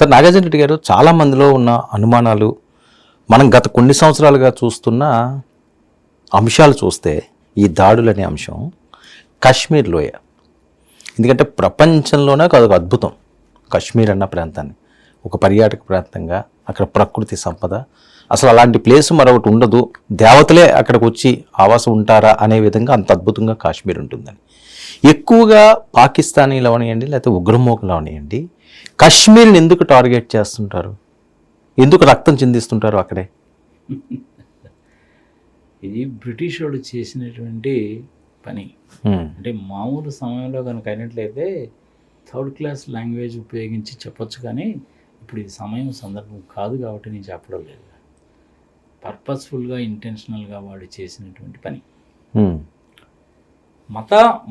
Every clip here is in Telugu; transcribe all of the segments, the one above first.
సార్ నాగార్జున రెడ్డి గారు, చాలా మందిలో ఉన్న అనుమానాలు మనం గత కొన్ని సంవత్సరాలుగా చూస్తున్న అంశాలు చూస్తే ఈ దాడులనే అంశం కాశ్మీర్ లోయ. ఎందుకంటే ప్రపంచంలోనే అదొక అద్భుతం కాశ్మీర్ అన్న ప్రాంతాన్ని, ఒక పర్యాటక ప్రాంతంగా అక్కడ ప్రకృతి సంపద, అసలు అలాంటి ప్లేస్ మరొకటి ఉండదు, దేవతలే అక్కడికి వచ్చి ఆవాసం ఉంటారా అనే విధంగా అంత అద్భుతంగా కాశ్మీర్ ఉంటుందని. ఎక్కువగా పాకిస్తానీలు అవనియండి లేకపోతే ఉగ్రమోకులు అవనియండి కాశ్మీర్ని ఎందుకు టార్గెట్ చేస్తుంటారు, ఎందుకు రక్తం చిందిస్తుంటారు అక్కడే? ఇది బ్రిటిష్ వాళ్ళు చేసినటువంటి పని. అంటే మామూలు సమయంలో కనుక అయినట్లయితే థర్డ్ క్లాస్ లాంగ్వేజ్ ఉపయోగించి చెప్పొచ్చు, కానీ ఇప్పుడు ఇది సమయం సందర్భం కాదు కాబట్టి నేను చెప్పడం లేదు. పర్పస్ఫుల్గా ఇంటెన్షనల్గా వాళ్ళు చేసినటువంటి పని.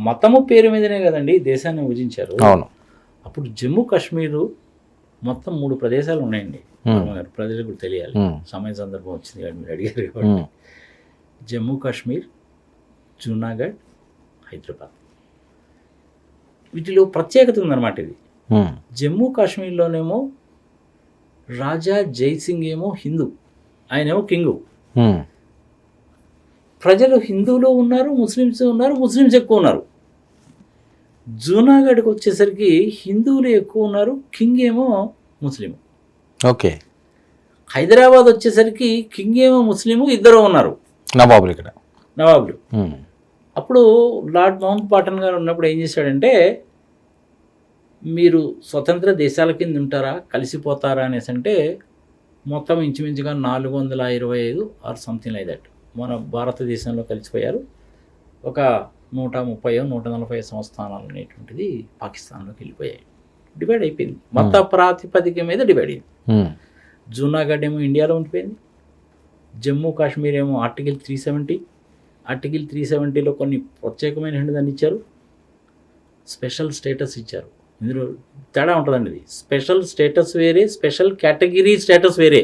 మతము పేరు మీదనే కదండి దేశాన్ని విభజించారు. అవును. అప్పుడు జమ్మూ కాశ్మీరు మొత్తం 3 ప్రదేశాలు ఉన్నాయండి. ప్రజలకు కూడా తెలియాలి, సమయ సందర్భం వచ్చింది కాబట్టి మీరు అడిగారు కాబట్టి. జమ్మూ కాశ్మీర్, జూనాగఢ్, హైదరాబాద్, వీటిలో ప్రత్యేకత ఉందన్నమాట. ఇది జమ్మూ కాశ్మీర్లోనేమో రాజా జైసింగ్ ఏమో హిందూ, ఆయనేమో కింగు. ప్రజలు హిందువులు ఉన్నారు, ముస్లిమ్స్ ఉన్నారు, ముస్లిమ్స్ ఎక్కువ ఉన్నారు. జూనాగఢ్కి వచ్చేసరికి హిందువులు ఎక్కువ ఉన్నారు, కింగ్ ఏమో ముస్లిం. ఓకే. హైదరాబాద్ వచ్చేసరికి కింగ్ ఏమో ముస్లిము, ఇద్దరు ఉన్నారు నవాబులు. ఇక్కడ నవాబులు. అప్పుడు లార్డ్ మౌంట్ బాటన్ గారు ఉన్నప్పుడు ఏం చేశాడంటే, మీరు స్వతంత్ర దేశాల కింద ఉంటారా, కలిసిపోతారా అనేసి అంటే మొత్తం ఇంచుమించుగా 425 ఆర్ సంథింగ్ లైక్ దట్ మన భారతదేశంలో కలిసిపోయారు. ఒక 130-140 సంస్థానాలు అనేటువంటిది పాకిస్తాన్లోకి వెళ్ళిపోయాయి. డివైడ్ అయిపోయింది, మత ప్రాతిపదిక మీద డివైడ్ అయింది. జూనాగఢ్ ఏమో ఇండియాలో ఉండిపోయింది, జమ్మూ కాశ్మీర్ ఏమో ఆర్టికల్ 370. ఆర్టికల్ 370లో కొన్ని ప్రత్యేకమైన దాన్ని ఇచ్చారు, స్పెషల్ స్టేటస్ ఇచ్చారు. ఇందులో తేడా ఉంటుందండి. ఇది స్పెషల్ స్టేటస్ వేరే, స్పెషల్ కేటగిరీ స్టేటస్ వేరే.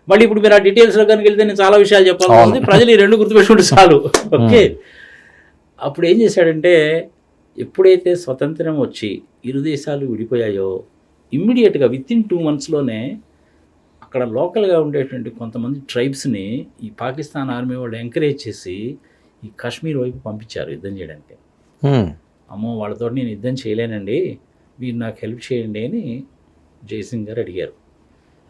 మళ్ళీ ఇప్పుడు మీరు ఆ డీటెయిల్స్లో కనుక వెళ్తే నేను చాలా విషయాలు చెప్పాల్సి ఉంది, ప్రజలు ఈ 2 గుర్తుపెట్టుకుంటే చాలు. ఓకే. అప్పుడు ఏం చేశాడంటే, ఎప్పుడైతే స్వతంత్రం వచ్చి ఇరు దేశాలు విడిపోయాయో ఇమ్మీడియట్గా వితిన్ 2 monthsలోనే అక్కడ లోకల్గా ఉండేటువంటి కొంతమంది ట్రైబ్స్ని ఈ పాకిస్తాన్ ఆర్మీ వాళ్ళు ఎంకరేజ్ చేసి ఈ కాశ్మీర్ వైపు పంపించారు యుద్ధం చేయడానికి. అమ్మో వాళ్ళతో నేను యుద్ధం చేయలేనండి, మీరు నాకు హెల్ప్ చేయండి అని జైసింగ్ గారు అడిగారు.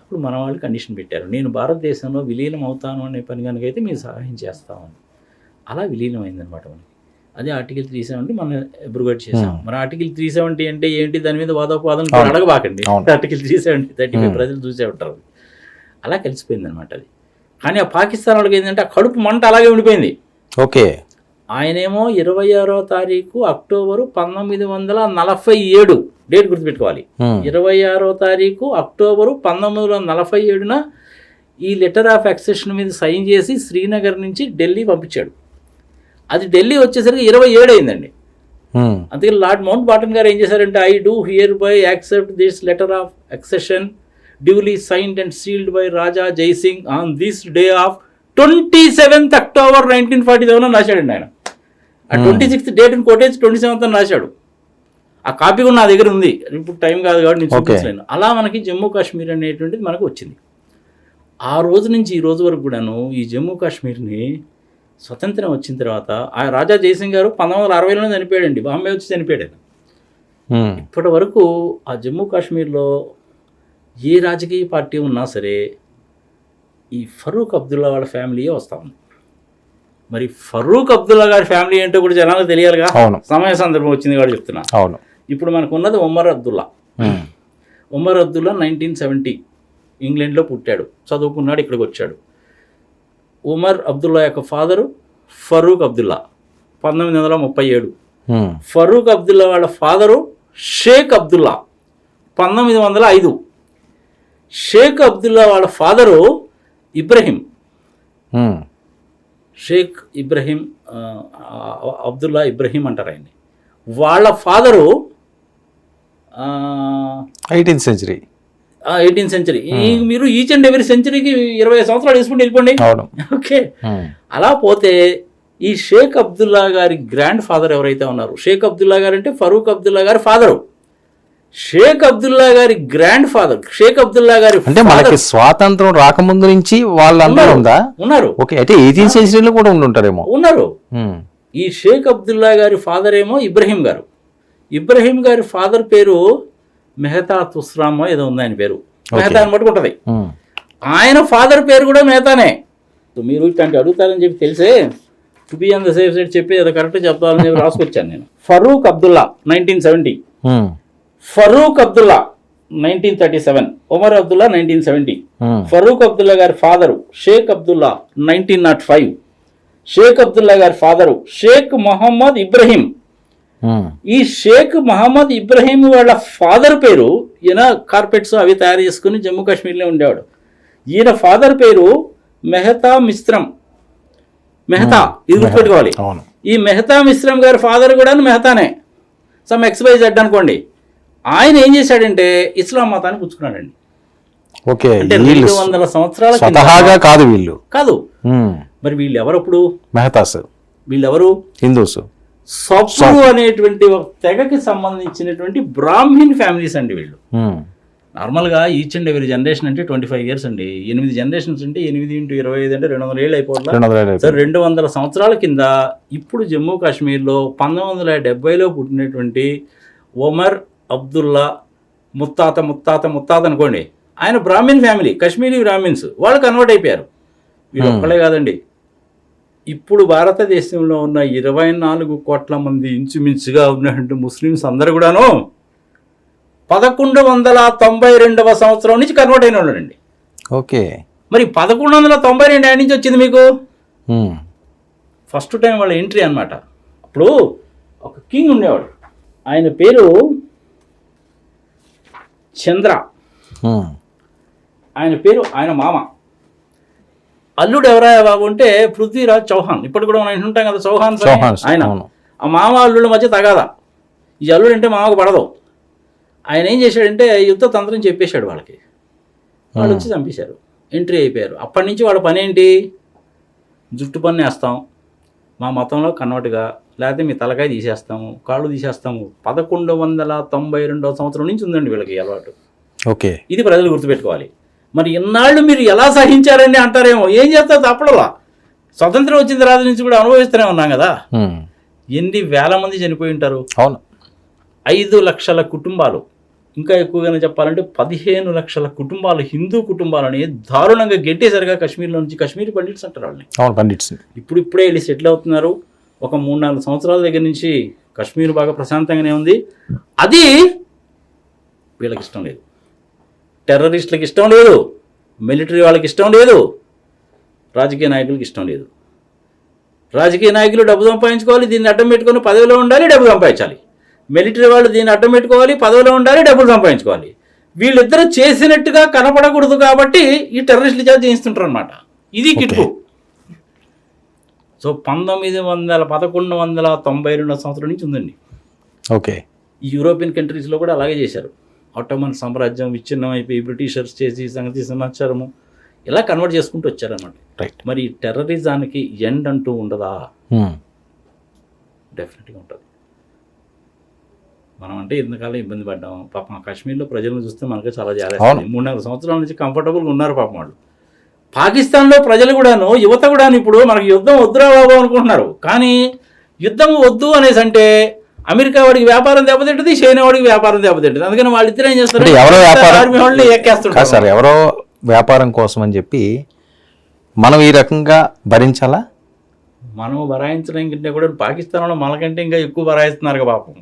అప్పుడు మన వాళ్ళు కండిషన్ పెట్టారు, నేను భారతదేశంలో విలీనం అవుతాను అనే పని కనుక అయితే మీరు సహాయం చేస్తామని. అలా విలీనం అయిందనమాట మనకి. అదే ఆర్టికల్ 370 మనం అబ్రోగేట్ చేసాం. మరి ఆర్టికల్ 370 అంటే ఏంటి, దాని మీద వాదోపవాదం అడగబాకండి. ఆర్టికల్ 370 35 ప్రజలు చూసే ఉంటారు. అలా కలిసిపోయింది అనమాట అది. కానీ ఆ పాకిస్తాన్ వాళ్ళకి ఏంటంటే ఆ కడుపు మంట అలాగే ఉండిపోయింది. ఓకే. ఆయనేమో 26వ తారీఖు అక్టోబరు 1947, డేట్ గుర్తుపెట్టుకోవాలి, 26వ తారీఖు అక్టోబరు 1947 ఈ లెటర్ ఆఫ్ యాక్సెషన్ మీద సైన్ చేసి శ్రీనగర్ నుంచి ఢిల్లీ పంపించాడు. అది ఢిల్లీ వచ్చేసరికి 27 అయిందండి. అందుకే లార్డ్ మౌంట్ బాటన్ గారు ఏం చేశారంటే, I do here by accept this letter of accession duly signed and sealed by Raja Jaisingh on this day of 27th October 1947 అని రాశాడండి ఆయన. ఆ 26th డేట్ని కొట్టేసి 27th అని రాశాడు. ఆ కాపీ కూడా నా దగ్గర ఉంది, ఇప్పుడు టైం కాదు కాబట్టి నేను చూపించలేను. అలా మనకి జమ్మూ కాశ్మీర్ అనేటువంటిది మనకు వచ్చింది. ఆ రోజు నుంచి ఈ రోజు వరకు కూడాను ఈ జమ్మూ కాశ్మీర్ని స్వతంత్రం వచ్చిన తర్వాత ఆ రాజా జైసింగ్ గారు 1960లోనే చనిపోయాడండి, బాంబే వచ్చి చనిపోయాడు. ఇప్పటి వరకు ఆ జమ్మూ కాశ్మీర్లో ఏ రాజకీయ పార్టీ ఉన్నా సరే ఈ ఫరూక్ అబ్దుల్లా వాళ్ళ ఫ్యామిలీయే వస్తూ ఉంది. మరి ఫరూక్ అబ్దుల్లా గారి ఫ్యామిలీ ఏంటో కూడా జనాలకు తెలియాలిగా, సమయ సందర్భం వచ్చింది కాబట్టి చెప్తున్నా. అవును. ఇప్పుడు మనకు ఉన్నది ఉమర్ అబ్దుల్లా. ఉమర్ అబ్దుల్లా 1970 ఇంగ్లాండ్లో పుట్టాడు, చదువుకున్నాడు, ఇక్కడికి వచ్చాడు. ఉమర్ అబ్దుల్లా యొక్క ఫాదరు ఫరూక్ అబ్దుల్లా 1937. ఫరూక్ అబ్దుల్లా వాళ్ళ ఫాదరు షేక్ అబ్దుల్లా 1905. షేక్ అబ్దుల్లా వాళ్ళ ఫాదరు ఇబ్రహీం, షేక్ ఇబ్రహీం అబ్దుల్లా ఇబ్రహీం అంటారు ఆయన్ని. వాళ్ళ father 18th century. 18th century. మీరు ఈచ్ అండ్ ఎవ్రీ సెంచరీకి 20 సంవత్సరాలు వేసుకుంటూ వెళ్ళిపోండి. ఓకే. అలా పోతే ఈ షేక్ అబ్దుల్లా గారి గ్రాండ్ ఫాదర్ ఎవరైతే ఉన్నారు, షేక్ అబ్దుల్లా గారు అంటే ఫరూక్ అబ్దుల్లా గారి ఫాదరు. షేక్ అబ్దుల్లా గారి గ్రాండ్ ఫాదర్, షేక్ అబ్దుల్లా గారి అంటే మనకి స్వాతంత్రం రాకముందు నుంచి వాళ్ళంతా ఉందా? ఉన్నారు. ఓకే, అయితే 18th సెంచరీలో కూడా ఉండుంటారేమో. ఉన్నారు. ఈ షేక్ అబ్దుల్లా గారి ఫాదర్ ఏమో ఇబ్రహీం గారు. ఇబ్రహీం గారి ఫాదర్ పేరు మెహతా తుస్రామో ఏదో ఉంది ఆయన పేరు, మెహతా అని బట్టి ఉంటుంది. ఆయన ఫాదర్ పేరు కూడా మెహతానే. మీరు ఇట్లాంటి అడుగుతారని చెప్పి తెలిసే to be on the safe side చెప్పి అది కరెక్ట్ చెప్తారని చెప్పి రాసుకొచ్చాను నేను. ఫరూక్ అబ్దుల్లా 1970, ఫరూక్ అబ్దుల్లా 1937, ఒమర్ అబ్దుల్లా 1970. ఫరూక్ అబ్దుల్లా గారి ఫాదరు షేక్ అబ్దుల్లా 1905. షేక్ అబ్దుల్లా గారి ఫాదరు షేక్ మొహమ్మద్ ఇబ్రహీం. ఈ షేక్ మహమ్మద్ ఇబ్రహీం వాళ్ళ ఫాదర్ పేరు, ఈయన కార్పెట్స్ అవి తయారు చేసుకుని జమ్మూ కాశ్మీర్లో ఉండేవాడు. ఈయన ఫాదర్ పేరు మెహతా మిశ్రమ్. మెహతా, ఇది గుర్తుపెట్టుకోవాలి. ఈ మెహతా మిశ్రమ్ గారి ఫాదర్ కూడా మెహతానే, సమ్ XYZ అనుకోండి. ఆయన ఏం చేశాడంటే ఇస్లాం మతాన్ని పుచ్చుకున్నాడండి. ఓకే, అంటే 200 సంవత్సరాల స్వతహాగా కాదు వీళ్ళు. కాదు, మరి వీళ్ళు ఎవరప్పుడు? మెహతాస్ వీళ్ళెవరు? హిందూస్. సప్రు అనేటువంటి ఒక తెగకి సంబంధించినటువంటి బ్రాహ్మిన్ ఫ్యామిలీస్ అండి వీళ్ళు. నార్మల్గా ఈచ్ అండ్ ఎవరీ జనరేషన్ అంటే 25 years అండి. 8 generations అంటే 8 × 25 అంటే 200 ఏళ్ళు అయిపోతుంది. సార్ 200 సంవత్సరాల కింద ఇప్పుడు జమ్మూ కాశ్మీర్లో 1970లో పుట్టినటువంటి ఒమర్ అబ్దుల్లా ముత్తాత ముత్తాత ముత్తాత అనుకోండి, ఆయన బ్రాహ్మిన్ ఫ్యామిలీ, కాశ్మీరీ బ్రాహ్మిన్స్, వాళ్ళు కన్వర్ట్ అయిపోయారు. వీళ్ళు ఒక్కలే కాదండి, ఇప్పుడు భారతదేశంలో ఉన్న 24 కోట్ల మంది ఇంచుమించుగా ఉన్నటువంటి ముస్లిమ్స్ అందరూ కూడాను 1192వ సంవత్సరం నుంచి కన్వర్ట్ అయిన వాళ్ళండి. ఓకే, మరి 1192 ఏడు నుంచి వచ్చింది మీకు? ఫస్ట్ టైం వాళ్ళ ఎంట్రీ అన్నమాట. అప్పుడు ఒక కింగ్ ఉండేవాడు, ఆయన పేరు చంద్ర. ఆయన మామ అల్లుడు ఎవరా బాబు అంటే పృథ్వీరాజ్ చౌహాన్. ఇప్పుడు కూడా మనం ఉంటాం కదా చౌహాన్ ఆయన. ఆ మామ అల్లుళ్ళ మధ్య తగాదా. ఈ అల్లుడు అంటే మామకు పడదు. ఆయన ఏం చేశాడంటే యుద్ధ తంత్రం చెప్పేశాడు వాళ్ళకి. వాళ్ళు వచ్చి చంపేశారు, ఎంట్రీ అయిపోయారు. అప్పటి నుంచి వాళ్ళ పని ఏంటి? జుట్టు పన్ను వేస్తాం, మా మతంలో కన్వర్ట్గా, లేకపోతే మీ తలకాయ తీసేస్తాము, కాళ్ళు తీసేస్తాము. 1192వ సంవత్సరం నుంచి ఉందండి వీళ్ళకి అలవాటు. ఓకే, ఇది ప్రజలు గుర్తుపెట్టుకోవాలి. మరి ఇన్నాళ్ళు మీరు ఎలా సహించారండి అంటారేమో. ఏం చేస్తారు తప్పడలా, స్వతంత్రం వచ్చిన తర్వాత నుంచి కూడా అనుభవిస్తూనే ఉన్నాం కదా. ఎన్ని వేల మంది చనిపోయి ఉంటారు. అవును, 5 లక్షల కుటుంబాలు, ఇంకా ఎక్కువగానే చెప్పాలంటే 15 లక్షల కుటుంబాలు, హిందూ కుటుంబాలని దారుణంగా గెట్టేసరిగా కాశ్మీర్లో నుంచి. కాశ్మీరీ పండిట్స్ అంటారు వాళ్ళని. అవును, పండిట్స్. ఇప్పుడే వెళ్ళి సెటిల్ అవుతున్నారు. ఒక 3-4 సంవత్సరాల దగ్గర నుంచి కాశ్మీర్ బాగా ప్రశాంతంగానే ఉంది. అది వీళ్ళకి ఇష్టం లేదు, టెర్రరిస్టులకు ఇష్టం లేదు, మిలిటరీ వాళ్ళకి ఇష్టం లేదు, రాజకీయ నాయకులకి ఇష్టం లేదు. రాజకీయ నాయకులు డబ్బు సంపాదించుకోవాలి, దీన్ని అడ్డం పెట్టుకొని పదవిలో ఉండాలి, డబ్బు సంపాదించాలి. మిలిటరీ వాళ్ళు దీన్ని అడ్డం పెట్టుకోవాలి, పదవిలో ఉండాలి, డబ్బులు సంపాదించుకోవాలి. వీళ్ళిద్దరూ చేసినట్టుగా కనపడకూడదు కాబట్టి ఈ టెర్రరిస్టులు చేత చేయిస్తుంటారు అనమాట. ఇది కిట్టు. సో 1192 సంవత్సరం నుంచి ఉందండి. ఓకే, ఈ యూరోపియన్ కంట్రీస్లో కూడా అలాగే చేశారు. ఆటోమన్ సామ్రాజ్యం విచ్ఛిన్నం అయిపోయి బ్రిటిషర్స్ చేసి సంగతి సమాచారము ఇలా కన్వర్ట్ చేసుకుంటూ వచ్చారన్నమాట. రైట్. మరి టెర్రరిజానికి ఎండ్ అంటూ ఉండదా? డెఫినెట్గా ఉంటుంది. మనం అంటే ఇంతకాలం ఇబ్బంది పడ్డాం పాపం. కాశ్మీర్లో ప్రజలను చూస్తే మనకి చాలా జాగ్రత్త. 3-4 సంవత్సరాల నుంచి కంఫర్టబుల్గా ఉన్నారు పాపం వాళ్ళు. పాకిస్తాన్లో ప్రజలు కూడాను, యువత కూడాను ఇప్పుడు మనకి యుద్ధం వద్దురా బాబు అనుకుంటున్నారు. కానీ యుద్ధం వద్దు అనేసి అంటే అమెరికా వాడికి వ్యాపారం దెబ్బతింటుంది, చైనా వాడికి వ్యాపారం దెబ్బతింటుంది. అందుకని వాళ్ళిద్దరు ఏం చేస్తారు, ఎవరో వ్యాపారం కోసం అని చెప్పి మనం ఈ రకంగా భరించాలా? మనం భరాయించడం కంటే కూడా పాకిస్తాన్ వాళ్ళు మనకంటే ఇంకా ఎక్కువ భరాయిస్తున్నారు పాపం.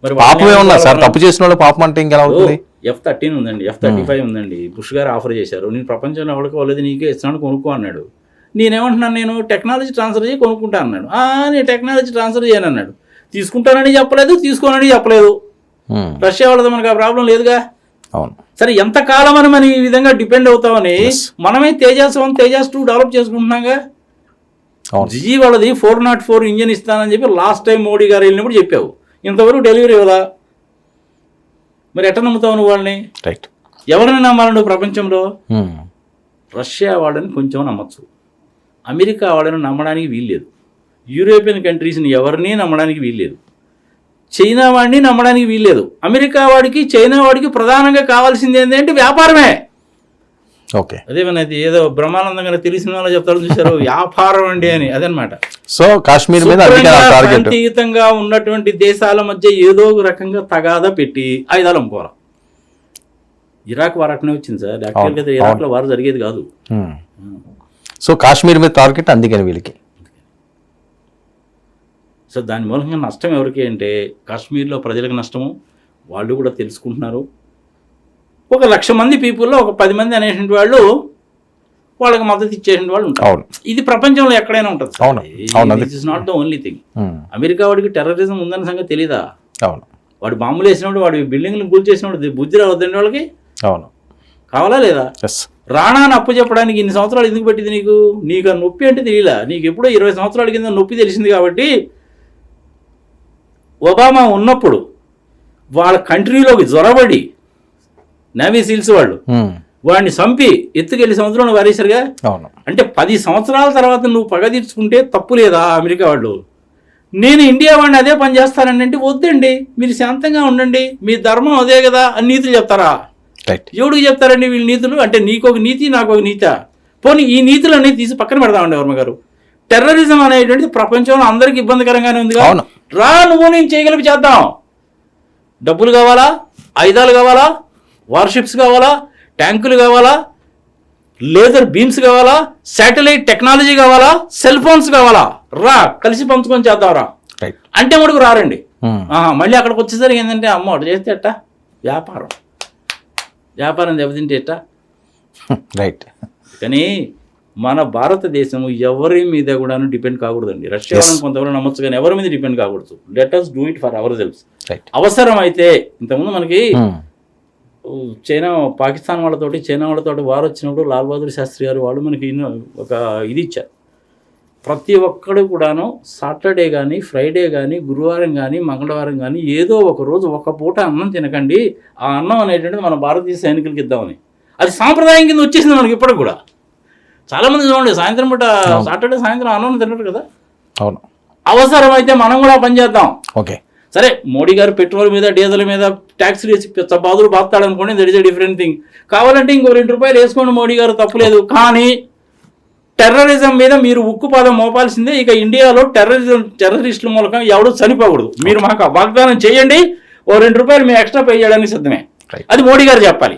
మరి పాపం ఏమన్నా సార్, తప్పు చేసిన వాళ్ళు పాపం అంటే ఇంకెలా అవుతుంది? F-13 ఉందండి, F-35 ఉందండి. బుష్ గారు ఆఫర్ చేశారు, నేను ప్రపంచంలో ఎవరికి వాళ్ళది నీకే ఇస్తున్నాను కొనుక్కో అన్నాడు. నేనేమంటున్నాను, నేను టెక్నాలజీ ట్రాన్స్ఫర్ చేసి కొనుక్కుంటా అన్నాడు. నేను టెక్నాలజీ ట్రాన్స్ఫర్ చేయను అన్నాడు. తీసుకుంటానని చెప్పలేదు, తీసుకోనని చెప్పలేదు. రష్యా వాళ్ళతో మనకు ఆ ప్రాబ్లం లేదుగా. సరే, ఎంతకాలం అని మనం ఈ విధంగా డిపెండ్ అవుతామని మనమే తేజాస్ 1, తేజాస్ 2 డెవలప్ చేసుకుంటున్నాగా. జిజీ వాళ్ళది 404 ఇంజన్ ఇస్తానని చెప్పి లాస్ట్ టైం మోడీ గారు వెళ్ళినప్పుడు చెప్పావు, ఇంతవరకు డెలివరీ ఇవ్వదా? మరి ఎట్లా నమ్ముతావు నువ్వు వాళ్ళని? రైట్. ఎవరిని నమ్మాలి నువ్వు ప్రపంచంలో? రష్యా వాళ్ళని కొంచెం నమ్మచ్చు, అమెరికా వాళ్ళని నమ్మడానికి వీల్లేదు, యూరోపియన్ కంట్రీస్ని ఎవరిని నమ్మడానికి వీల్లేదు, చైనా వాడిని నమ్మడానికి వీల్లేదు. అమెరికా వాడికి చైనా వాడికి ప్రధానంగా కావాల్సింది ఏంటంటే వ్యాపారమే. ఓకే, అదేమన్నది ఏదో బ్రహ్మానందంగా తెలిసిన వాళ్ళు చెప్తారు చూసారు, వ్యాపారం అండి అని. అదనమాట. సో కాశ్మీర్ మీద శాంతియుతంగా ఉన్నటువంటి దేశాల మధ్య ఏదో ఒక రకంగా తగాదా పెట్టి ఆయుధాలు అమ్ముకోవాలి. ఇరాక్ వార్ అట్నే వచ్చింది సార్. యాక్చువల్గా ఇరాక్లో వారు జరిగేది కాదు. సో కాశ్మీర్ మీద టార్గెట్ అందుకని వీళ్ళకి. సో దాని మూలంగా నష్టం ఎవరికి అంటే కాశ్మీర్లో ప్రజలకు నష్టము, వాళ్ళు కూడా తెలుసుకుంటున్నారు. 1,00,000 మంది పీపుల్లో ఒక 10 మంది అనేటువంటి వాళ్ళు వాళ్ళకి మద్దతు ఇచ్చేటువంటి వాళ్ళు ఉంటారు. ఇది ప్రపంచంలో ఎక్కడైనా ఉంటుంది. This is not the only thing. America వాడికి టెర్రరిజం ఉందన్న సంగతి తెలీదా? వాడు బాంబులు వేసినప్పుడు, వాడు బిల్డింగ్లు కూల్ చేసినప్పుడు బుద్ధి రావద్దండి వాళ్ళకి. కావాలా లేదా? రాణాను అప్పు చెప్పడానికి ఇన్ని సంవత్సరాలు ఎందుకు పెట్టింది నీకు? నీకు ఆ నొప్పి అంటే తెలియలా. నీకు ఎప్పుడో 20 సంవత్సరాల కింద నొప్పి తెలిసింది కాబట్టి ఒబామా ఉన్నప్పుడు వాళ్ళ కంట్రీలోకి జ్వరబడి నేవీ సీల్స్ వాళ్ళు వాడిని చంపి ఎత్తుకెళ్ళి సముద్రంలో వారేశారుగా. అంటే 10 సంవత్సరాల తర్వాత నువ్వు పగ తీర్చుకుంటే తప్పు లేదా? అమెరికా వాళ్ళు నేను ఇండియా వాడిని అదే పని చేస్తానండి అంటే వద్దండి, మీరు శాంతంగా ఉండండి, మీ ధర్మం అదే కదా అని నీతులు చెప్తారా? ఎవడికి చెప్తారండి వీళ్ళు నీతులు? అంటే నీకు ఒక నీతి, నాకు ఒక నీత. పోనీ ఈ నీతులు అనేది తీసి పక్కన పెడదామండి వర్మ గారు. టెర్రరిజం అనేటువంటిది ప్రపంచంలో అందరికీ ఇబ్బందికరంగానే ఉంది. రా నువ్వు నేను చేయగలిపి చేద్దాం. డబ్బులు కావాలా, ఆయుధాలు కావాలా, వార్షిప్స్ కావాలా, ట్యాంకులు కావాలా, లేజర్ బీమ్స్ కావాలా, శాటిలైట్ టెక్నాలజీ కావాలా, సెల్ ఫోన్స్ కావాలా, రా కలిసి పంచుకొని చేద్దాం రా అంటే మటుకు రారండి. మళ్ళీ అక్కడికి వచ్చేసరికి ఏంటంటే అమ్మ అటు చేస్తే ఎట్టా వ్యాపారం దెబ్బతింటే ఎట్టా. రైట్. కానీ మన భారతదేశం ఎవరి మీద కూడా డిపెండ్ కాకూడదండి. రష్యా వాళ్ళని కొంతవరకు నమ్మచ్చు కానీ ఎవరి మీద డిపెండ్ కాకూడదు. Let us do it for our selves. అవసరం అయితే ఇంతకుముందు మనకి చైనా పాకిస్తాన్ వాళ్ళతోటి చైనా వాళ్ళతోటి వారు వచ్చినప్పుడు లాల్ బహదూర్ శాస్త్రి గారు వాళ్ళు మనకి ఒక ఇది ఇచ్చారు. ప్రతి ఒక్కడు కూడాను సాటర్డే కానీ, ఫ్రైడే కానీ, గురువారం కానీ, మంగళవారం కానీ ఏదో ఒక రోజు ఒక పూట అన్నం తినకండి. ఆ అన్నం అనేటువంటిది మన భారతీయ సైనికులకి ఇద్దామని. అది సాంప్రదాయం కింద వచ్చేసింది మనకి ఇప్పటికి కూడా. చాలామంది చూడండి సాయంత్రం పూట సాటర్డే సాయంత్రం అన్నం తినరు కదా. అవును. అవసరమైతే మనం కూడా పనిచేద్దాం. ఓకే సరే, మోడీ గారు పెట్రోల్ మీద డీజిల్ మీద ట్యాక్స్ వేసి బాధలు బాస్తాడు అనుకోండి, that is a different thing. కావాలంటే ఇంకో ₹2 వేసుకోండి మోడీ గారు, తప్పులేదు. కానీ టెర్రరిజం మీద మీరు ఉక్కు పాదం మోపాల్సిందే. ఇక ఇండియాలో టెర్రరిస్టుల మూలకం ఎవడు చనిపోకూడదు. మీరు మాకు వాగ్దానం చేయండి, ఓ ₹2 మీ ఎక్స్ట్రా పే చేయడానికి సిద్ధమే. అది మోడీ గారు చెప్పాలి.